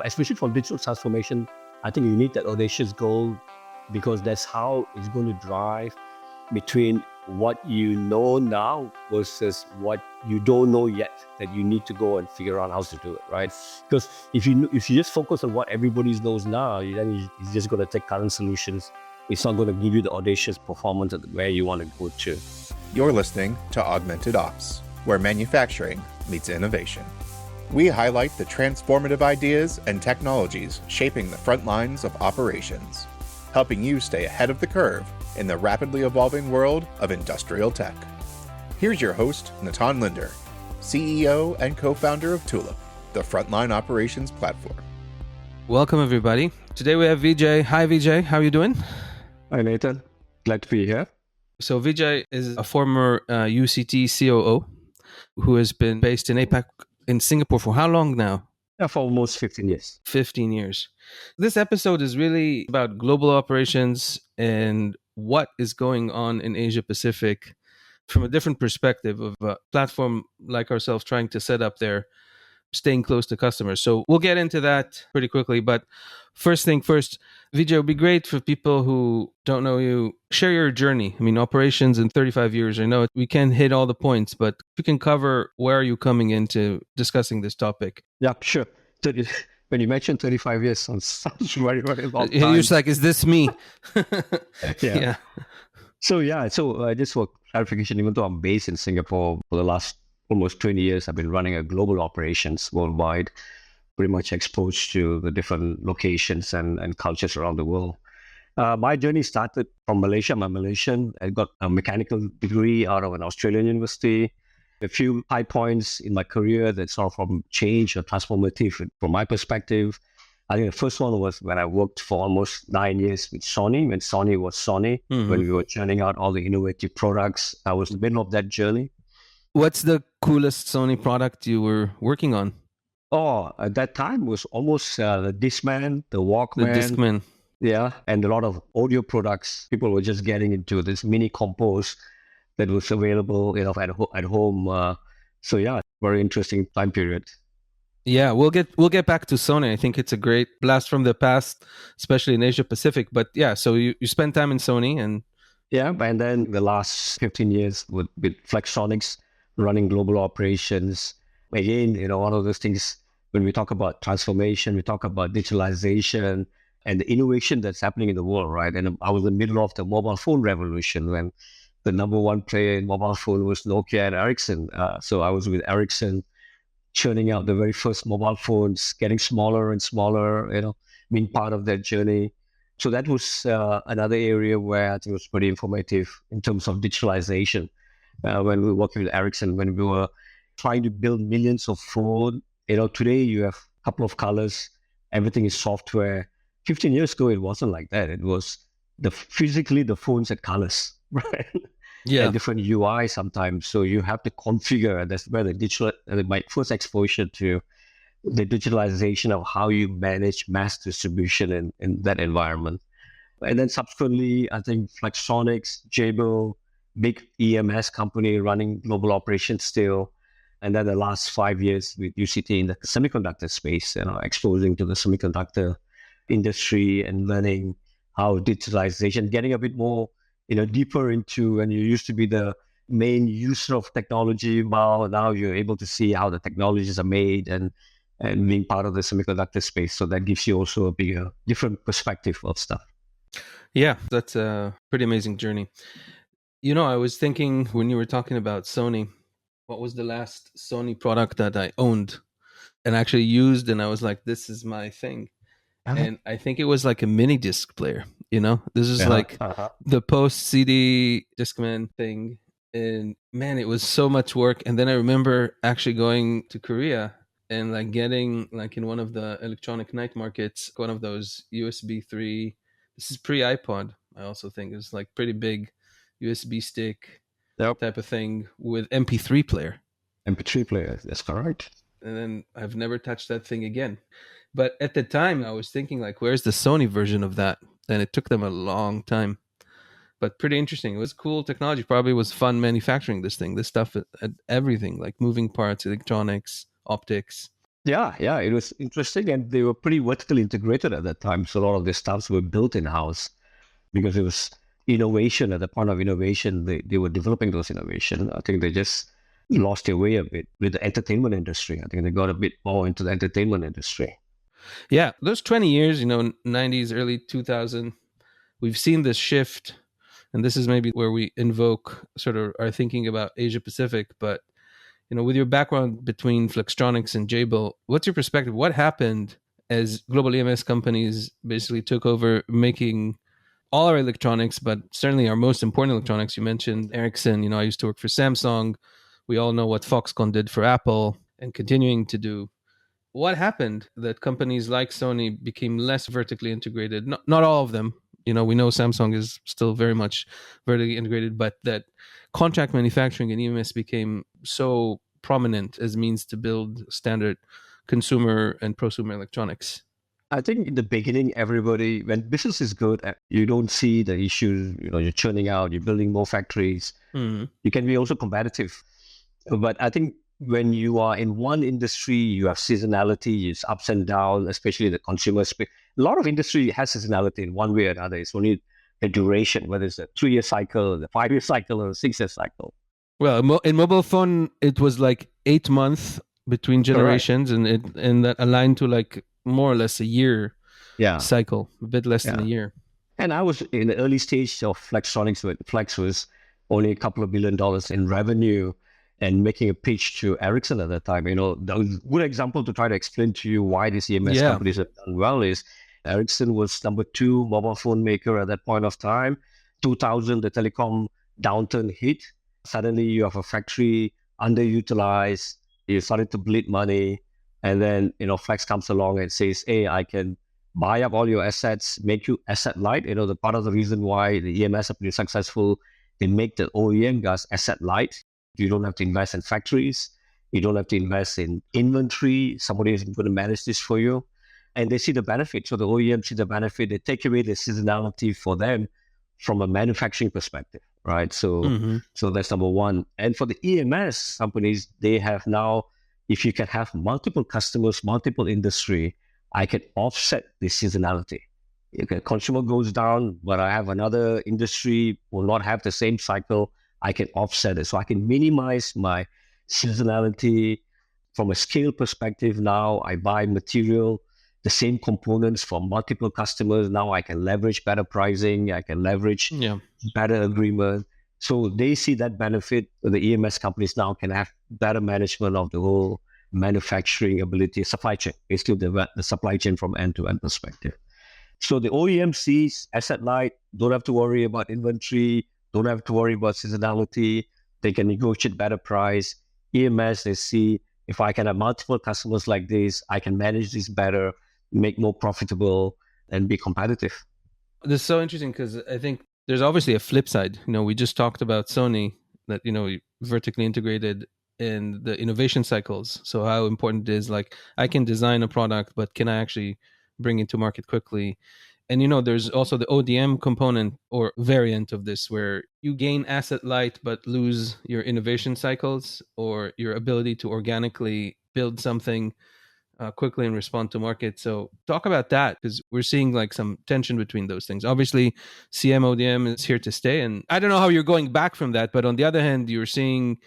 especially for digital transformation, I think you need that audacious goal because that's how it's going to drive between what you know now versus what you don't know yet that you need to go and figure out how to do it, right? Because if you just focus on what everybody knows now, then you're just going to take current solutions. It's not going to give you the audacious performance at where you want to go to. You're listening to Augmented Ops, where manufacturing meets innovation. We highlight the transformative ideas and technologies shaping the front lines of operations, helping you stay ahead of the curve in the rapidly evolving world of industrial tech. Here's your host, Natan Linder, CEO and co-founder of Tulip, the frontline operations platform. Welcome, everybody. Today we have Vijay. Hi, Vijay. How are you doing? Hi, Nathan. Glad to be here. So Vijay is a former UCT COO who has been based in APAC in Singapore for how long now? Yeah, for almost 15 years. 15 years. This episode is really about global operations and what is going on in Asia Pacific from a different perspective of a platform like ourselves trying to set up there, staying close to customers. So we'll get into that pretty quickly. But first thing first, Vijay, it would be great for people who don't know you, share your journey. I mean, operations in 35 years. I know we can't hit all the points, but if you can cover where are you coming into discussing this topic? Yeah, sure. When you mentioned 35 years, sounds very, very long time. You're just like, is this me? Yeah. So just for clarification, even though I'm based in Singapore for the last almost 20 years, I've been running a global operations worldwide, pretty much exposed to the different locations and cultures around the world. My journey started from Malaysia. I'm Malaysian. I got a mechanical degree out of an Australian university. A few high points in my career that sort of from change or transformative from my perspective. I think the first one was when I worked for almost 9 years with Sony, when Sony was Sony, when we were churning out all the innovative products. I was in the middle of that journey. What's the coolest Sony product you were working on? Oh, at that time was almost the Discman, the Walkman. The Discman. Yeah, and a lot of audio products. People were just getting into this mini compose that was available, at home. Very interesting time period. Yeah, we'll get back to Sony. I think it's a great blast from the past, especially in Asia Pacific. But yeah, so you spent time in Sony and and then the last 15 years with Flextronics running global operations. Again, one of those things when we talk about transformation, we talk about digitalization and the innovation that's happening in the world, right? And I was in the middle of the mobile phone revolution when the number one player in mobile phone was Nokia and Ericsson. So I was with Ericsson churning out the very first mobile phones, getting smaller and smaller, being part of that journey. So that was another area where I think was pretty informative in terms of digitalization. When we were working with Ericsson, when we were trying to build millions of phones, today you have a couple of colors, everything is software. 15 years ago, it wasn't like that. It was physically the phones had colors, right? Yeah, and different UI sometimes. So you have to configure. That's where my first exposure to the digitalization of how you manage mass distribution in that environment. And then subsequently, I think Flextronics, Jabil, big EMS company running global operations still. And then the last 5 years with UCT in the semiconductor space, exposing to the semiconductor industry and learning how digitalization, getting a bit more deeper into, and you used to be the main user of technology. Well, now you're able to see how the technologies are made and being part of the semiconductor space. So that gives you also a bigger, different perspective of stuff. Yeah, that's a pretty amazing journey. I was thinking when you were talking about Sony, what was the last Sony product that I owned and actually used? And I was like, this is my thing. And I think it was like a mini disc player, this is like the post CD Discman thing. And man, it was so much work. And then I remember actually going to Korea and like getting like in one of the electronic night markets, one of those USB 3, this is pre-iPod. I also think it's like pretty big USB stick type of thing with MP3 player. MP3 player, that's correct. And then I've never touched that thing again. But at the time, I was thinking, like, where's the Sony version of that? And it took them a long time. But pretty interesting. It was cool technology. Probably was fun manufacturing this thing. This stuff, everything, like moving parts, electronics, optics. Yeah, it was interesting, and they were pretty vertically integrated at that time. So a lot of their stuffs were built in house because it was innovation. At the point of innovation, they were developing those innovation. I think they just lost their way a bit with the entertainment industry. I think they got a bit more into the entertainment industry. Yeah, those 20 years, 90s, early 2000, we've seen this shift. And this is maybe where we invoke sort of our thinking about Asia Pacific. But, with your background between Flextronics and Jabil, what's your perspective? What happened as global EMS companies basically took over making all our electronics, but certainly our most important electronics? You mentioned Ericsson. I used to work for Samsung. We all know what Foxconn did for Apple and continuing to do. What happened that companies like Sony became less vertically integrated? Not all of them. We know Samsung is still very much vertically integrated, but that contract manufacturing and EMS became so prominent as means to build standard consumer and prosumer electronics. I think in the beginning, everybody, when business is good, you don't see the issues. You're churning out, you're building more factories. Mm-hmm. You can be also competitive. But I think when you are in one industry, you have seasonality, it's ups and downs, especially the consumer space. A lot of industry has seasonality in one way or another. It's only the duration, whether it's a 3-year cycle, the 5-year cycle, or a 6-year cycle. Well, in mobile phone, it was like 8 months between generations, Correct. and that aligned to like more or less a year Yeah. cycle, a bit less than a year. And I was in the early stage of Flextronics, when Flex was only a couple of $1 billion in revenue and making a pitch to Ericsson at that time. The good example to try to explain to you why these EMS companies have done well is Ericsson was number 2 mobile phone maker at that point of time. 2000, the telecom downturn hit. Suddenly you have a factory underutilized. You started to bleed money. And then, Flex comes along and says, hey, I can buy up all your assets, make you asset light. The part of the reason why the EMS are pretty successful, they make the OEM guys asset light. You don't have to invest in factories. You don't have to invest in inventory. Somebody is going to manage this for you. And they see the benefit. So the OEM see the benefit. They take away the seasonality for them from a manufacturing perspective, right? So that's number one. And for the EMS companies, they have now, if you can have multiple customers, multiple industry, I can offset the seasonality. Okay, consumer goes down, but I have another industry will not have the same cycle. I can offset it. So I can minimize my seasonality from a scale perspective. Now I buy material, the same components from multiple customers. Now I can leverage better pricing. I can leverage better agreement. So they see that benefit. The EMS companies now can have better management of the whole manufacturing ability, supply chain. They still develop the supply chain from end-to-end perspective. So the OEM sees asset light, don't have to worry about inventory, don't have to worry about seasonality. They can negotiate better price. EMS, they see if I can have multiple customers like this, I can manage this better, make more profitable, and be competitive. This is so interesting because I think there's obviously a flip side. We just talked about Sony that, vertically integrated in the innovation cycles. So how important it is, like I can design a product, but can I actually bring it to market quickly? And, there's also the ODM component or variant of this where you gain asset light, but lose your innovation cycles or your ability to organically build something quickly and respond to market. So talk about that, because we're seeing like some tension between those things. Obviously, CM/ODM is here to stay. And I don't know how you're going back from that. But on the other hand, you're seeing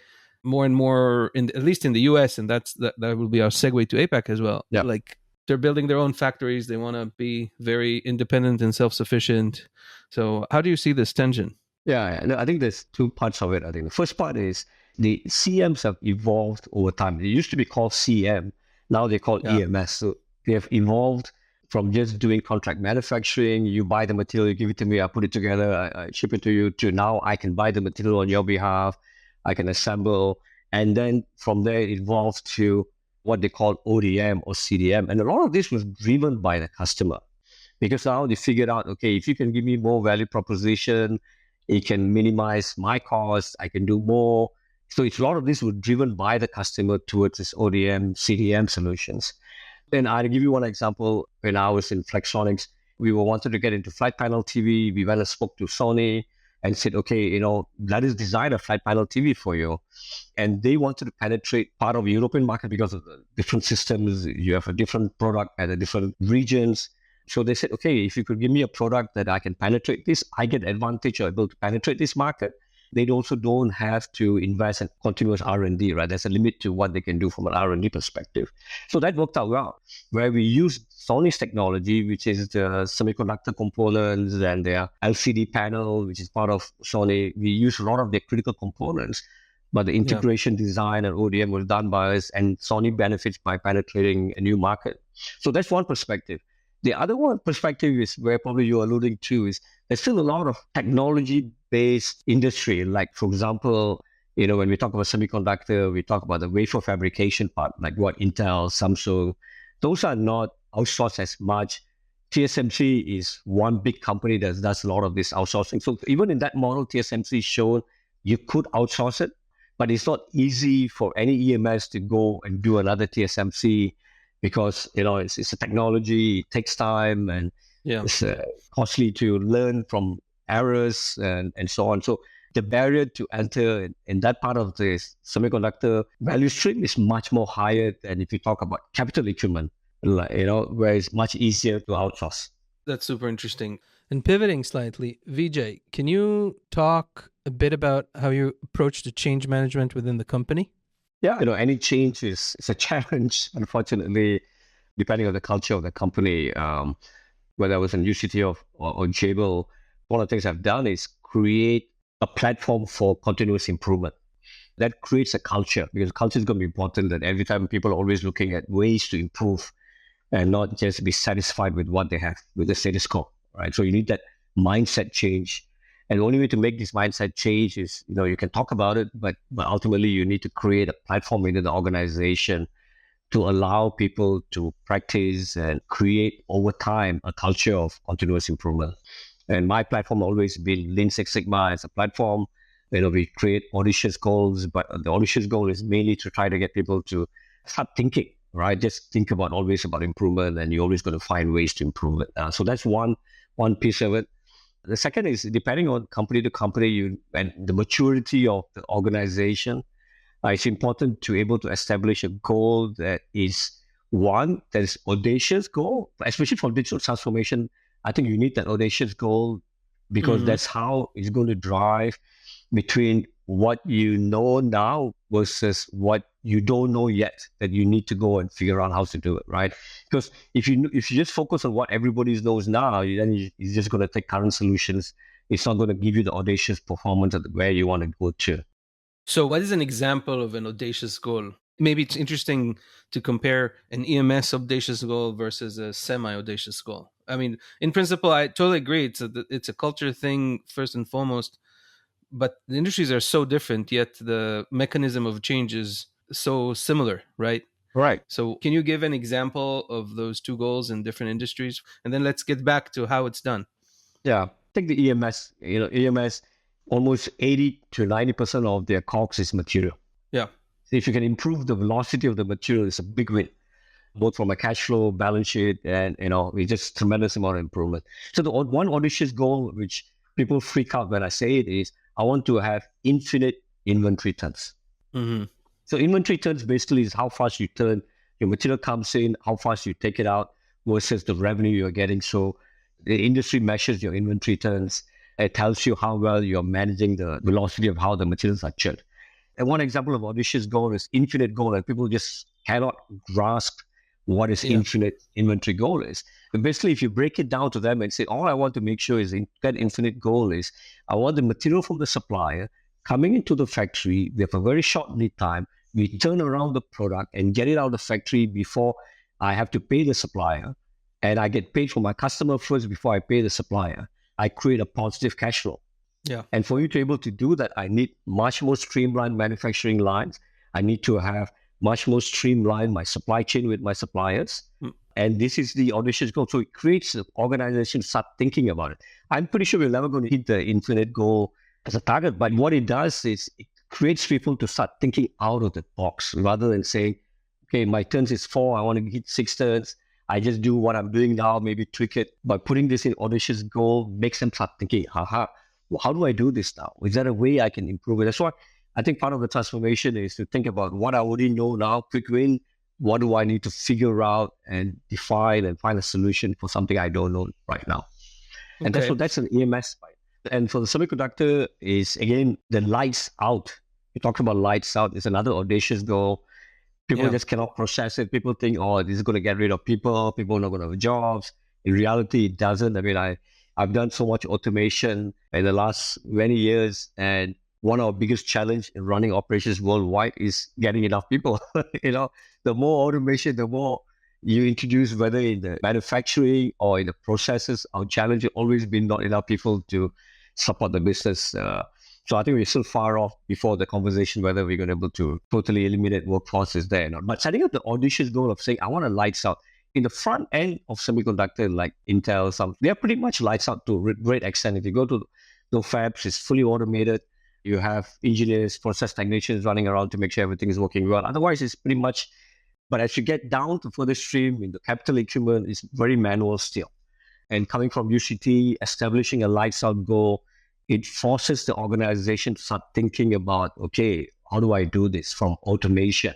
more and more, at least in the US, and that will be our segue to APAC as well. Yeah. Like they're building their own factories. They want to be very independent and self-sufficient. So how do you see this tension? Yeah, I think there's 2 parts of it. I think the first part is the CMs have evolved over time. They used to be called CM. Now they call EMS. So they have evolved from just doing contract manufacturing. You buy the material, you give it to me, I put it together, I ship it to you, to now I can buy the material on your behalf. I can assemble. And then from there, it evolved to what they call ODM or CDM. And a lot of this was driven by the customer, because now they figured out, okay, if you can give me more value proposition, it can minimize my cost, I can do more. So it's a lot of this was driven by the customer towards this ODM, CDM solutions. And I'll give you one example. When I was in Flextronics, we wanted to get into flat panel TV. We went and spoke to Sony. and said, okay, let us design a flat panel TV for you. And they wanted to penetrate part of the European market because of the different systems. You have a different product at the different regions. So they said, okay, if you could give me a product that I can penetrate this, I get advantage of able to penetrate this market. They also don't have to invest in continuous R&D, right? There's a limit to what they can do from an R&D perspective. So that worked out well, where we used Sony's technology, which is the semiconductor components and their LCD panel, which is part of Sony. We use a lot of their critical components, but the integration design and ODM was done by us, and Sony benefits by penetrating a new market. So that's one perspective. The other one perspective is where probably you're alluding to is there's still a lot of technology-based industry. Like, for example, when we talk about semiconductor, we talk about the wafer fabrication part, like what Intel, Samsung, those are not outsourced as much. TSMC is one big company that does a lot of this outsourcing. So even in that model, TSMC showed you could outsource it, but it's not easy for any EMS to go and do another TSMC because, it's a technology, it takes time, and it's costly to learn from errors and so on. So the barrier to enter in that part of the semiconductor value stream is much more higher than if you talk about capital equipment, where it's much easier to outsource. That's super interesting. And pivoting slightly, Vijay, can you talk a bit about how you approach the change management within the company? Yeah, any change is a challenge, unfortunately, depending on the culture of the company. Whether I was in UCT or Jabil, one of the things I've done is create a platform for continuous improvement. That creates a culture, because culture is going to be important, that every time people are always looking at ways to improve and not just be satisfied with what they have, with the status quo, right? So you need that mindset change. And the only way to make this mindset change is, you can talk about it, but ultimately you need to create a platform within the organization to allow people to practice and create over time a culture of continuous improvement. And my platform always been Lean Six Sigma as a platform. We create audacious goals, but the audacious goal is mainly to try to get people to start thinking, right? Just think always about improvement, and you're always going to find ways to improve it. So that's one piece of it. The second is, depending on company to company, and the maturity of the organization, it's important to be able to establish a goal that is audacious goal, especially for digital transformation. I think you need that audacious goal because that's how it's going to drive between what you know now versus what you don't know yet, that you need to go and figure out how to do it, right? Because if you just focus on what everybody knows now, then you're just going to take current solutions. It's not going to give you the audacious performance at where you want to go to. So what is an example of an audacious goal? Maybe it's interesting to compare an EMS audacious goal versus a semi-audacious goal. I mean, in principle, I totally agree. It's a culture thing first and foremost, but the industries are so different, yet the mechanism of change is so similar, right? Right. So can you give an example of those two goals in different industries? And then let's get back to how it's done. Yeah. Take the EMS. EMS, almost 80 to 90% of their COGS is material. Yeah. So if you can improve the velocity of the material, it's a big win, both from a cash flow, balance sheet, and, it's just tremendous amount of improvement. So the one audacious goal, which people freak out when I say it, is I want to have infinite inventory turns. Mm-hmm. So inventory turns basically is how fast you turn, your material comes in, how fast you take it out versus the revenue you're getting. So the industry measures your inventory turns. It tells you how well you're managing the velocity of how the materials are churned. And one example of audacious goal is infinite goal, and people just cannot grasp what is infinite inventory goal is. But basically, if you break it down to them and say, all I want to make sure is that infinite goal is, I want the material from the supplier coming into the factory. We have a very short lead time. We turn around the product and get it out of the factory before I have to pay the supplier. And I get paid from my customer first before I pay the supplier. I create a positive cash flow. Yeah. And for you to be able to do that, I need much more streamlined manufacturing lines. I need to have much more streamlined my supply chain with my suppliers. And this is the audacious goal. So it creates the organization to start thinking about it. I'm pretty sure we're never going to hit the infinite goal as a target, but what it does is it creates people to start thinking out of the box rather than saying, okay, my turns is 4, I want to hit 6 turns. I just do what I'm doing now, maybe tweak it. But putting this in audacious goal makes them start thinking, well, how do I do this now? Is there a way I can improve it? That's why I think part of the transformation is to think about what I already know now, quick win. What do I need to figure out and define and find a solution for something I don't know right now? And that's an EMS. And for the semiconductor is, again, the lights out. You talked about lights out. It's another audacious goal. People just cannot process it. People think, oh, this is going to get rid of people. People are not going to have jobs. In reality, it doesn't. I mean, I've done so much automation in the last many years. And one of our biggest challenge in running operations worldwide is getting enough people. The more automation, the more you introduce, whether in the manufacturing or in the processes, our challenge has always been not enough people to support the business. So I think we're still far off before the conversation whether we're going to be able to totally eliminate workforces there or not. But setting up the audacious goal of saying, I want to lights out. In the front end of semiconductor, like Intel, they're pretty much lights out to a great extent. If you go to the fabs, it's fully automated. You have engineers, process technicians running around to make sure everything is working well. Otherwise, it's pretty much, but as you get down to further stream in the capital equipment, it's very manual still. And coming from UCT, establishing a lights out goal, it forces the organization to start thinking about, okay, how do I do this from automation,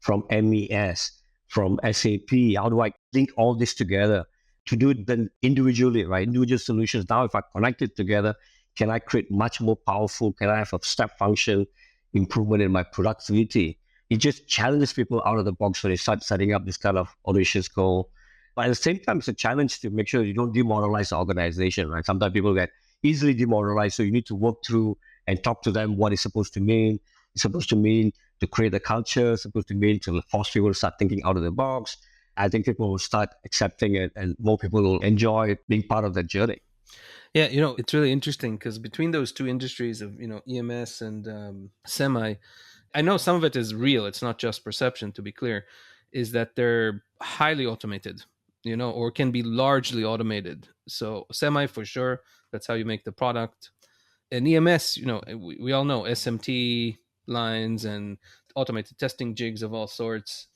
from MES, from SAP? How do I link all this together to do it then individually, right? Individual solutions. Now, if I connect it together, can I create much more powerful? Can I have a step function improvement in my productivity? It just challenges people out of the box when they start setting up this kind of audacious goal. But at the same time, it's a challenge to make sure you don't demoralize the organization, right? Sometimes people get easily demoralized, so you need to work through and talk to them what it's supposed to mean. It's supposed to mean to create a culture, it's supposed to mean to force people to start thinking out of the box. I think people will start accepting it and more people will enjoy being part of that journey. Yeah, it's really interesting because between those two industries of, EMS and semi, I know some of it is real. It's not just perception, to be clear, is that they're highly automated, or can be largely automated. So semi, for sure, that's how you make the product. And EMS, we all know SMT lines and automated testing jigs of all sorts.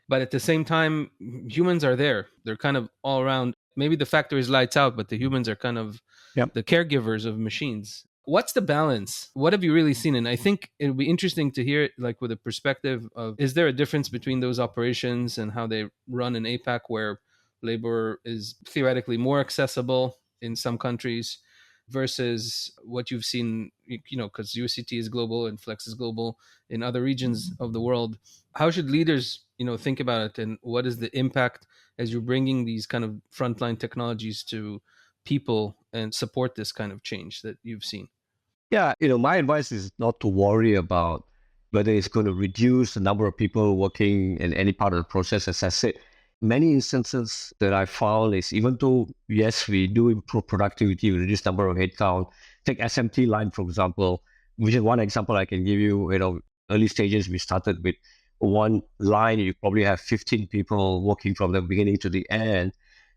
But at the same time, humans are there. They're kind of all around. Maybe the factory is lights out, but the humans are kind of the caregivers of machines. What's the balance? What have you really seen? And I think it would be interesting to hear it, like with a perspective of, is there a difference between those operations and how they run in APAC, where labor is theoretically more accessible in some countries versus what you've seen, because UCT is global and Flex is global in other regions of the world. How should leaders, think about it? And what is the impact as you're bringing these kind of frontline technologies to people and support this kind of change that you've seen? Yeah, my advice is not to worry about whether it's going to reduce the number of people working in any part of the process. As I said, many instances that I found is, even though, yes, we do improve productivity, we reduce number of headcount. Take SMT line, for example, which is one example I can give you. Early stages, we started with one line. You probably have 15 people working from the beginning to the end.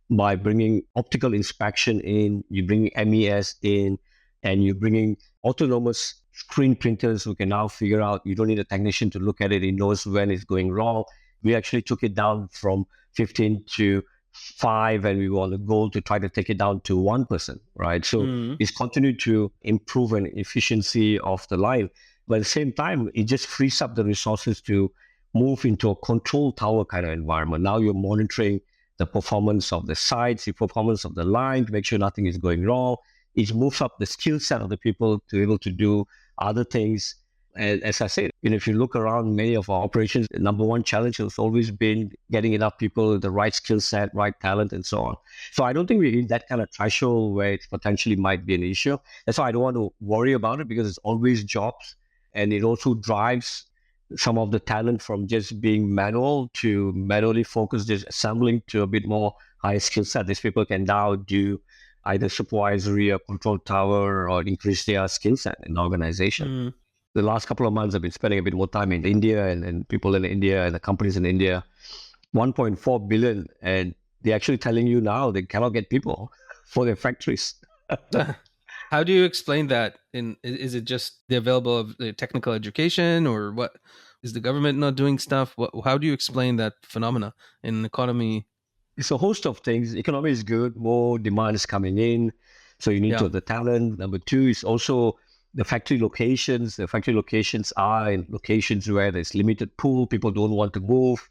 By bringing optical inspection in, you bring MES in, and you're bringing autonomous screen printers who can now figure out, you don't need a technician to look at it. He knows when it's going wrong. We actually took it down from 15 to 5, and we were on the goal to try to take it down to 1%, right? So it's continued to improve an efficiency of the line. But at the same time, it just frees up the resources to move into a control tower kind of environment. Now you're monitoring the performance of the sites, the performance of the line, to make sure nothing is going wrong. It moves up the skill set of the people to be able to do other things. And as I said, if you look around many of our operations, the number one challenge has always been getting enough people with the right skill set, right talent, and so on. So I don't think we're in that kind of threshold where it potentially might be an issue. That's why I don't want to worry about it, because it's always jobs. And it also drives some of the talent from just being manual to manually focused, just assembling, to a bit more high skill set. These people can now do either supervisory or control tower or increase their skill set in the organization. The last couple of months, I've been spending a bit more time in India and people in India and the companies in India. 1.4 billion, and they're actually telling you now they cannot get people for their factories. How do you explain that? Is it just the available of the technical education, or what? Is the government not doing stuff? How do you explain that phenomena in an economy? It's a host of things. Economy is good, more demand is coming in. So you need to have the talent. Number two is also the factory locations. The factory locations are in locations where there's limited pool, people don't want to move.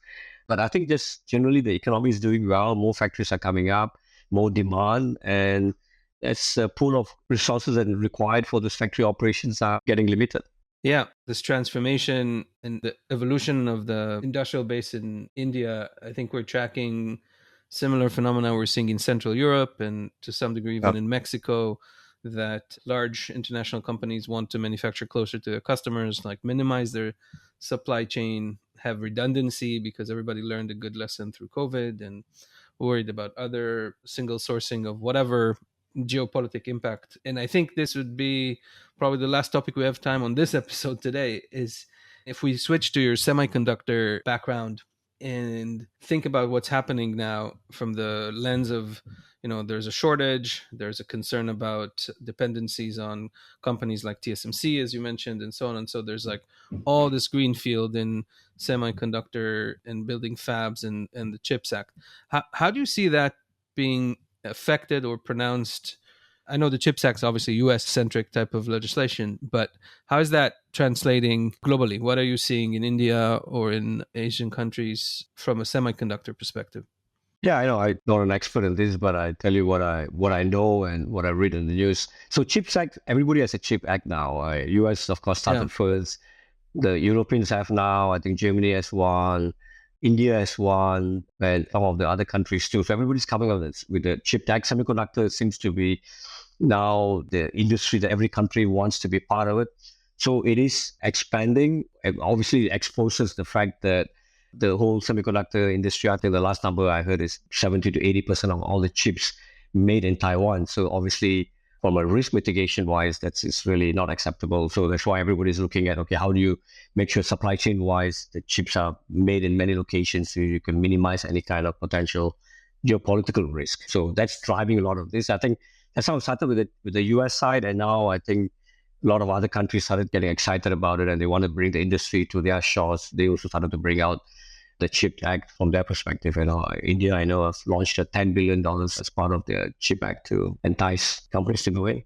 But I think just generally the economy is doing well. More factories are coming up, more demand, and that's a pool of resources that are required for those factory operations are getting limited. Yeah, this transformation and the evolution of the industrial base in India, I think we're tracking similar phenomena we're seeing in Central Europe and to some degree even in Mexico, that large international companies want to manufacture closer to their customers, like minimize their supply chain, have redundancy because everybody learned a good lesson through COVID and worried about other single sourcing of whatever geopolitical impact. And I think this would be probably the last topic we have time on this episode today is if we switch to your semiconductor background and think about what's happening now from the lens of, there's a shortage, there's a concern about dependencies on companies like TSMC, as you mentioned, and so on. And so there's like all this greenfield in semiconductor and building fabs and the CHIPS Act. How do you see that being affected or pronounced? I know the CHIPS Act is obviously US-centric type of legislation, but how is that translating globally? What are you seeing in India or in Asian countries from a semiconductor perspective? Yeah, I know I'm not an expert in this, but I tell you what I know and what I read in the news. So CHIPS Act, everybody has a CHIP Act now. US, of course, started first. The Europeans have now. I think Germany has one. India has one, and some of the other countries too. So everybody's coming up with the CHIP Act. Semiconductor seems to be now the industry that every country wants to be part of it. So it is expanding. And obviously, it exposes the fact that the whole semiconductor industry, I think the last number I heard is 70 to 80% of all the chips made in Taiwan. So obviously, from a risk mitigation wise, it's really not acceptable. So that's why everybody's looking at, okay, how do you make sure supply chain wise the chips are made in many locations so you can minimize any kind of potential geopolitical risk. So that's driving a lot of this. I think that's how it started with the US side, and now I think a lot of other countries started getting excited about it and they want to bring the industry to their shores. They also started to bring out the CHIP Act from their perspective. India, I know, has launched a $10 billion as part of the CHIP Act to entice companies to go in.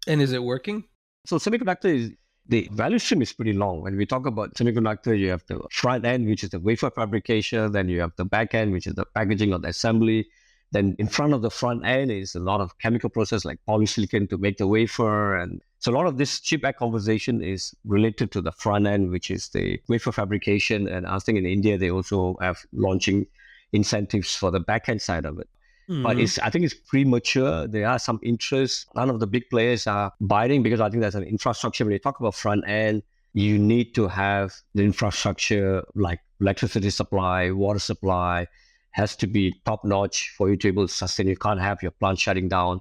And is it working? So semiconductor the value stream is pretty long. When we talk about semiconductor, you have the front end, which is the wafer fabrication. Then you have the back end, which is the packaging or the assembly. Then in front of the front end is a lot of chemical process like polysilicon to make the wafer. And so a lot of this CHIP Act conversation is related to the front end, which is the wafer fabrication. And I think in India, they also have launching incentives for the back end side of it. Mm-hmm. But I think it's premature. There are some interest. None of the big players are biting because I think there's an infrastructure. When you talk about front end, you need to have the infrastructure like electricity supply, water supply, has to be top notch for you to be able to sustain. You can't have your plant shutting down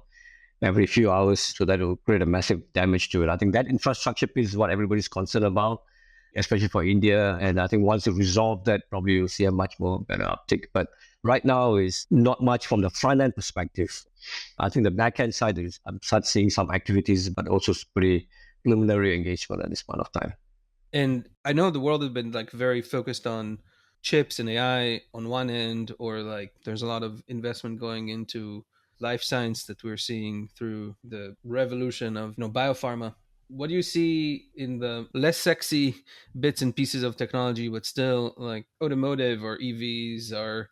every few hours, so that will create a massive damage to it. I think that infrastructure piece is what everybody's concerned about, especially for India. And I think once you resolve that, probably you'll see a much more better uptick. But right now is not much from the front end perspective. I think the back end side is I'm start seeing some activities, but also pretty preliminary engagement at this point of time. And I know the world has been like very focused on chips and AI on one end, or like there's a lot of investment going into life science that we're seeing through the revolution of biopharma. What do you see in the less sexy bits and pieces of technology, but still like automotive or EVs or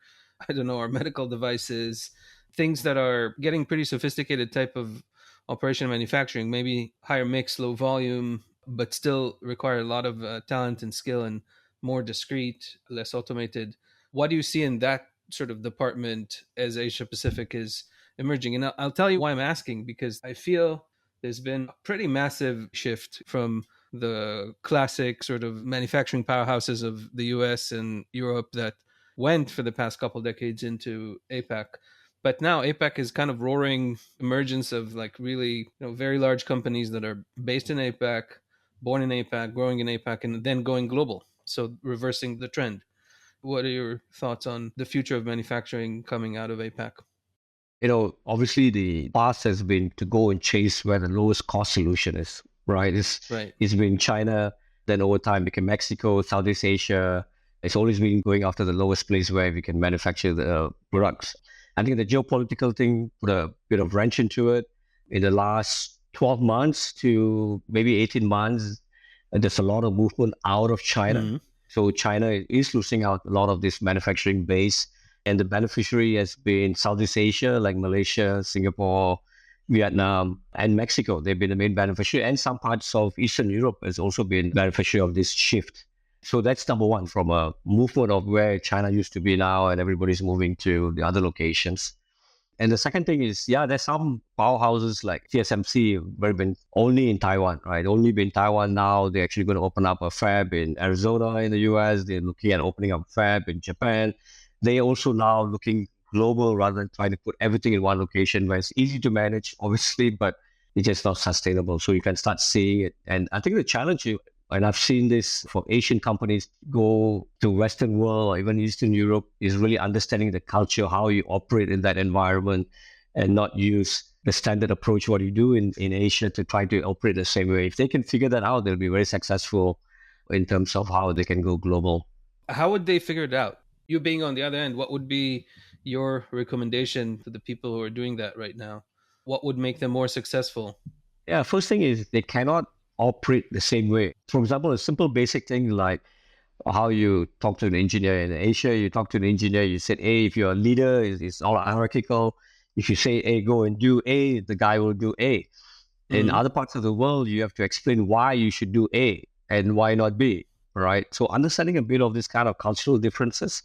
I don't know, or medical devices, things that are getting pretty sophisticated type of operation manufacturing, maybe higher mix, low volume, but still require a lot of talent and skill and more discrete, less automated. What do you see in that sort of department as Asia Pacific is emerging? And I'll tell you why I'm asking, because I feel there's been a pretty massive shift from the classic sort of manufacturing powerhouses of the US and Europe that went for the past couple decades into APAC. But now APAC is kind of roaring emergence of like really very large companies that are based in APAC, born in APAC, growing in APAC, and then going global. So reversing the trend. What are your thoughts on the future of manufacturing coming out of APAC? Obviously the path has been to go and chase where the lowest cost solution is, right? It's been China, then over time became Mexico, Southeast Asia. It's always been going after the lowest place where we can manufacture the products. I think the geopolitical thing put a bit of wrench into it. In the last 12 months to maybe 18 months, there's a lot of movement out of China. Mhm. So China is losing out a lot of this manufacturing base. And the beneficiary has been Southeast Asia, like Malaysia, Singapore, Vietnam, and Mexico. They've been the main beneficiary. And some parts of Eastern Europe has also been beneficiary of this shift. So that's number one, from a movement of where China used to be now, and everybody's moving to the other locations. And the second thing is, there's some powerhouses like TSMC, have been only in Taiwan, right? Only been in Taiwan now. They're actually going to open up a fab in Arizona in the US. They're looking at opening up a fab in Japan. They also now looking global rather than trying to put everything in one location where it's easy to manage, obviously, but it's just not sustainable. So you can start seeing it. And I think the challenge, and I've seen this for Asian companies go to Western world or even Eastern Europe, is really understanding the culture, how you operate in that environment, and not use the standard approach, what you do in Asia, to try to operate the same way. If they can figure that out, they'll be very successful in terms of how they can go global. How would they figure it out? You being on the other end, what would be your recommendation to the people who are doing that right now? What would make them more successful? Yeah, first thing is they cannot operate the same way. For example, a simple basic thing like how you talk to an engineer in Asia, you talk to an engineer, you said, hey, if you're a leader, it's all hierarchical. If you say, hey, go and do A, the guy will do A. In other parts of the world, you have to explain why you should do A and why not B, right? So understanding a bit of this kind of cultural differences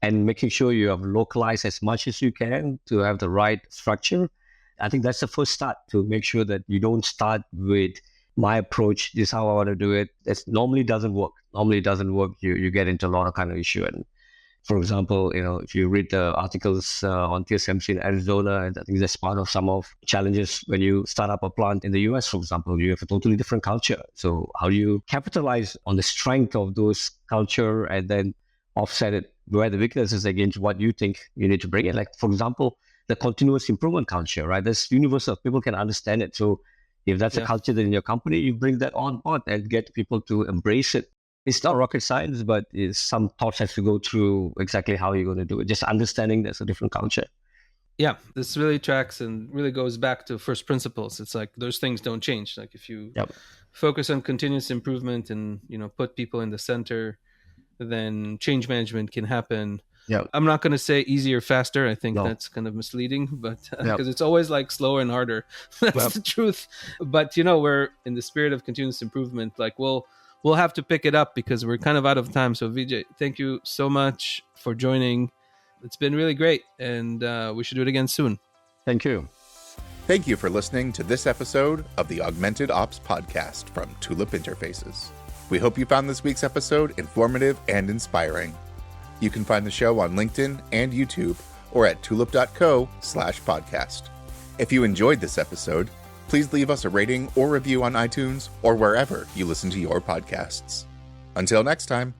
and making sure you have localized as much as you can to have the right structure. I think that's the first start, to make sure that you don't start with my approach, this is how I want to do it. That normally doesn't work. You get into a lot of kind of issue. And for example, if you read the articles on TSMC in Arizona, I think that's part of some of challenges when you start up a plant in the US, for example. You have a totally different culture. So how do you capitalize on the strength of those culture and then offset it where the weakness is against what you think you need to bring in? Like, for example, the continuous improvement culture, right? That's universal. People can understand it. So if that's a culture that in your company, you bring that on board and get people to embrace it. It's not rocket science, but some thoughts have to go through exactly how you're going to do it. Just understanding there's a different culture. Yeah, this really tracks and really goes back to first principles. It's like those things don't change. Like if you focus on continuous improvement and put people in the center, then change management can happen. I'm not going to say easier, faster. I think that's kind of misleading, but because it's always like slower and harder. That's the truth. But we're in the spirit of continuous improvement. Like we'll have to pick it up because we're kind of out of time. So Vijay, thank you so much for joining. It's been really great, and we should do it again soon. Thank you. Thank you for listening to this episode of the Augmented Ops podcast from Tulip Interfaces. We hope you found this week's episode informative and inspiring. You can find the show on LinkedIn and YouTube or at tulip.co/podcast. If you enjoyed this episode, please leave us a rating or review on iTunes or wherever you listen to your podcasts. Until next time.